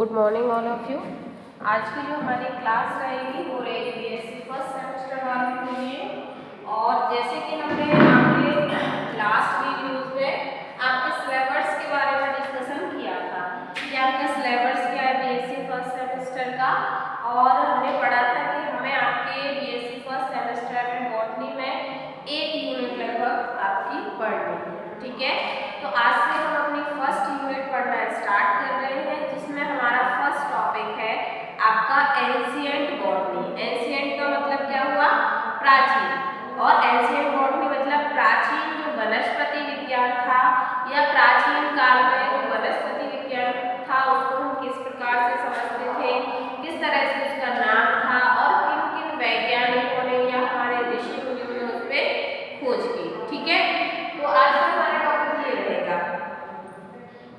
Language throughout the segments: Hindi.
Good morning all of you. आज की जो हमारी क्लास रहेगी वो रहेगी बीएससी फर्स्ट सेमेस्टर वालों के लिए। और जैसे कि हमने आपके लास्ट वीडियोस में आपके सिलेबस के बारे में डिस्कशन किया था कि आपका सिलेबस क्या है बीएससी फर्स्ट सेमेस्टर का, और हमने पढ़ा था कि हमें आपके बीएससी फर्स्ट सेमेस्टर में बॉटनी में 8 यूनिट लगभग आपकी पढ़नी है। ठीक है, तो आज से हम अपनी फर्स्ट यूनिट पढ़ना स्टार्ट कर रहे हैं, जिसमें हमारा फर्स्ट टॉपिक है आपका एंशिएंट बॉटनी। एंशिएंट का मतलब क्या हुआ? प्राचीन। और एंशिएंट बॉटनी मतलब प्राचीन जो वनस्पति विज्ञान था या प्राचीन काल में जो वनस्पति विज्ञान था उसको हम किस प्रकार से समझते थे, किस तरह से उसका नाम था और किन किन वैज्ञानिकों ने या हमारे ऋषि मुनियों ने उस पर खोज की। ठीक है, तो आज का हमारा टॉपिक ये रहेगा।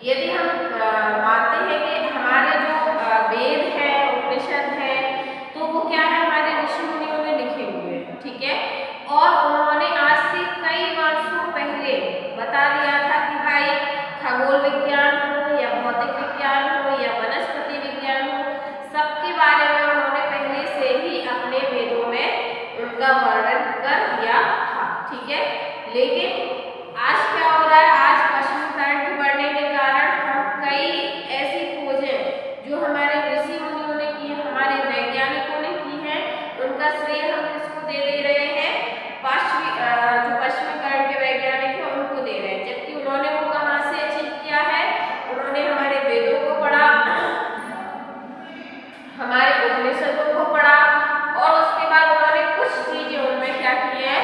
यदि हम मानते हैं कि हमारे जो वेद है, उपनिषद है, तो वो क्या है, हमारे ऋषि मुनियों ने लिखे हुए हैं। ठीक है, और उन्होंने आज से कई वर्षों पहले बता दिया था कि भाई खगोल विज्ञान हो या भौतिक विज्ञान हो या वनस्पति विज्ञान हो, सबके बारे में उन्होंने पहले से ही अपने वेदों में उनका वर्णन कर दिया था। ठीक है, लेकिन आज क्या हो रहा है, आज पश्चिमी करंट बढ़ने के कारण हम कई ऐसी खोजें जो हमारे ऋषि मुनियों ने की है, हमारे वैज्ञानिकों ने की है, उनका श्रेय हम किसको दे रहे हैं? जो पश्चिमी करंट के वैज्ञानिक हैं उनको दे रहे हैं, जबकि उन्होंने वो कहाँ से अचीव किया है? उन्होंने हमारे वेदों को पढ़ा, हमारे उपनिषदों को पढ़ा और उसके बाद उन्होंने कुछ चीजें उनमें क्या की है,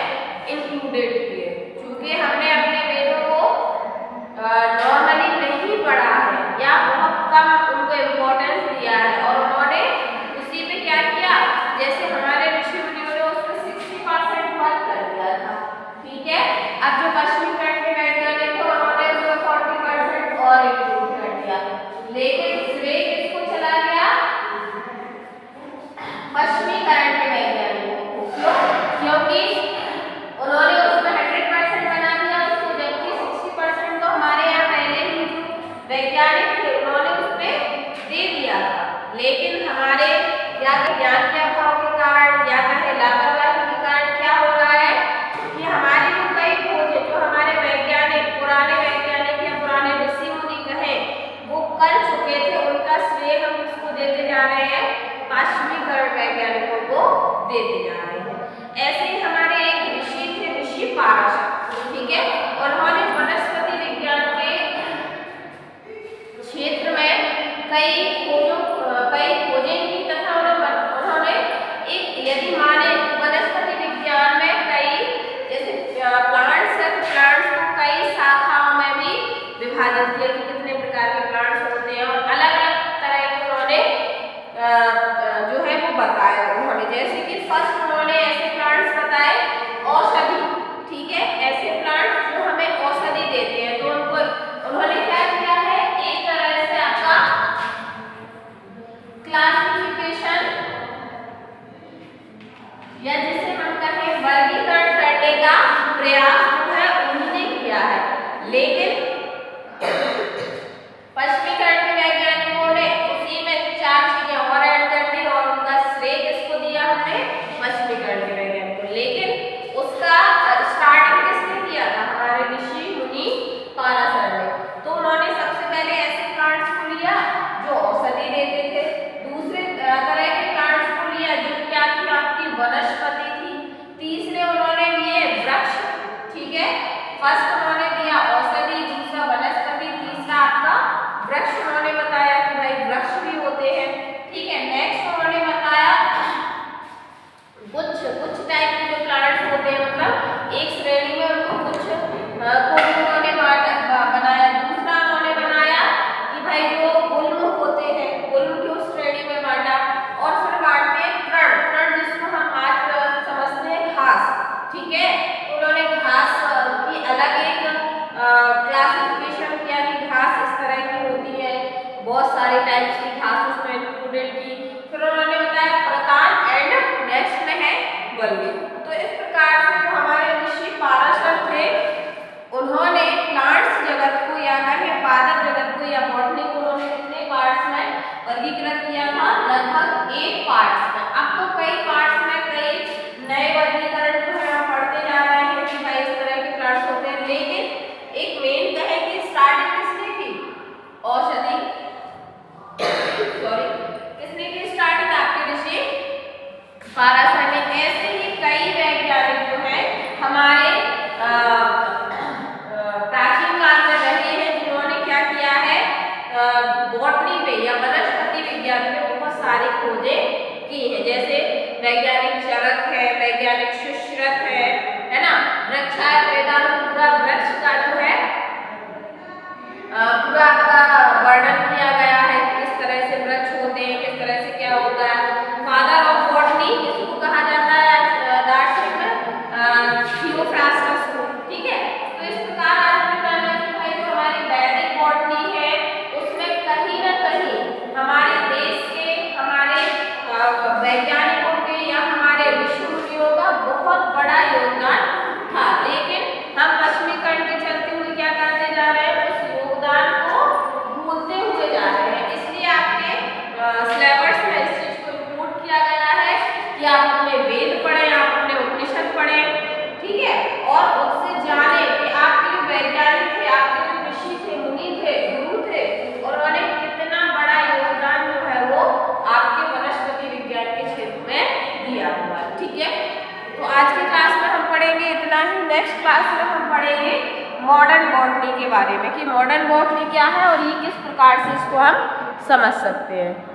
इंक्लूडेड की है। क्योंकि हमने अपने वेदों को नॉर्मली नहीं पढ़ा है या बहुत कम उनको इम्पोर्टेंस दिया है, और उन्होंने उसी पे क्या किया, जैसे हमारे ऋषि मुनियों ने उस पर 60% वर्क कर दिया था। ठीक है, अब जो पश्चिमी करंट के वैज्ञानिक थे उन्होंने उसको 40% और इंक्लूड कर दिया, लेकिन श्रेय किसको चला गया? पश्चिमी करंट के वैज्ञानिकों को। क्योंकि उन्होंने उसमें 100% बना दिया उसको, जबकि 60% तो हमारे यहाँ पहले ही वैज्ञानिक थे उन्होंने उसमें दे दिया था। लेकिन हमारे या ज्ञान के अभाव के कारण या कहे लापरवाही के कारण क्या हो रहा है कि हमारी जो कई खोजें जो हमारे वैज्ञानिक, पुराने वैज्ञानिक या पुराने ऋषि मुनि कहे वो कर चुके थे, उनका श्रेय हम किसको देते जा रहे हैं? पश्चिमी करंट वैज्ञानिकों को देते जा रहे हैं। ऐसे ही हमारे एक ऋषि थे, ऋषि पारशर। ठीक है, उन्होंने वनस्पति विज्ञान के क्षेत्र में कई खोजें की तथा उन्होंने एक, यदि माने वनस्पति विज्ञान में कई जैसे प्लांट्स है, प्लांट्स को कई शाखाओं में भी विभाजित किया कि कितने प्रकार के प्लांट्स होते हैं, और अलग अलग तरह के उन्होंने जो है वो बताया उन्होंने। जैसे कि फर्स्ट उन्होंने ऐसे प्लांट्स बताए औषधि। ठीक है, ऐसे प्लांट्स जो हमें औषधि देते हैं, तो उनको उन्होंने क्या किया है, एक तरह से आपका क्लासिफिकेशन या जिसे हम कहें वर्गीकरण करने का प्रयास जो है उन्होंने किया है। लेकिन पश्चिमी करंट के वैज्ञानिकों ने उसी में 4 चीजें और ऐड कर दी और उनका श्रेय किसको दिया हमने? पश्चिमी करंट के वैज्ञानिकों। लेकिन उसका स्टार्टिंग किसने किया था? हमारे ऋषि मुनि पाराशर ने। तो उन्होंने सबसे पहले ऐसे प्लांट्स को लिया जो औषधि देते थे, दूसरे तरह के प्लांट्स को लिया जो क्या थी, आपकी वनस्पति थी, तीसरे उन्होंने लिए वृक्ष। ठीक है, फर्स्ट उन्होंने दिया औषधि, दूसरा वनस्पति, तीसरा आपका वृक्ष उन्होंने बताया कि भाई वृक्ष भी होते हैं। ठीक है, नेक्स्ट उन्होंने बताया कुछ टाइप के जो प्लांट्स होते हैं, मतलब एक श्रेणी में उनको कुछ को उन्होंने बनाया। दूसरा उन्होंने बनाया कि भाई जो गुल्म होते हैं, गुल्म की उस श्रेणी में बांटा, और फिर बांटते हैं तृण, जिसको हम आज समझते हैं घास। ठीक है, तो उन्होंने घास की अलग एक क्लासिफिकेशन किया कि घास इस तरह की होती है, बहुत सारे टाइप्स की घास उसमें इंक्लूडेड की। फिर उन्होंने बताया प्रकार एंड नेक्स्ट में है वल्ली। तो इस प्रकार से जो हमारे ऋषि पाराशर थे उन्होंने प्लांट्स जगत को या कहें पादप जगत को या बॉटनी को उन्होंने कितने पार्ट्स में वर्गीकृत किया था लगभग 8 पार्ट्स में। अब तो कई पार्ट्स में कई नए वर्गीकरण जो है हम पढ़ते जा रहे हैं कि भाई इस तरह के प्लांट्स होते हैं, लेकिन एक मेन कहे कि स्टार्टिंग किसने की? औषधि सॉरी किसने की स्टार्टिंग? आपके ऋषि पाराशर ने। ऐसे ही कई वैज्ञानिक जो है हमारे प्राचीन काल में रहे हैं जिन्होंने क्या किया है, बॉटनी पे या वनस्पति विज्ञान में बहुत सारी खोजें की है। जैसे वैज्ञानिक चरक है, वैज्ञानिक सुश्रुत है ना। वृक्षावेदा में पूरा वृक्ष का जो है पूरा आपका वर्णन किया गया है, किस तरह से वृक्ष होते हैं, किस तरह से क्या होता है। फादर ऑफ बॉटनी इसको कहा जाता है दार्शनिक में थियोफ्रास्टस को, ठीक है। तो इस प्रकार आपने जाना कि भाई जो हमारी वैदिक बॉटनी है उसमें कहीं ना कहीं हमारे देश के, हमारे वैज्ञानिकों के या हमारे ऋषि मुनियों का बहुत बड़ा योगदान था। लेकिन हम पश्चिमी कण के चलते हुए क्या करते जा रहे हैं, उस योगदान को भूलते हुए जा रहे हैं। इसलिए आपके सिलेबस में इस चीज को इंक्लूड किया गया है कि आप अपने वेद पढ़ें, आप अपने उपनिषद पढ़ें, ठीक है, और उससे जाने कि आपके जो वैज्ञानिक थे, आपके जो ऋषि थे, मुनि थे, गुरु थे, उन्होंने कितना बड़ा योगदान जो है वो आपके वनस्पति विज्ञान के क्षेत्र में दिया हुआ है, ठीक है। तो आज की क्लास में हम पढ़ेंगे इतना ही। नेक्स्ट क्लास में हम पढ़ेंगे मॉडर्न बॉटनी के बारे में कि मॉडर्न बॉटनी क्या है और ये किस प्रकार से इसको हम समझ सकते हैं।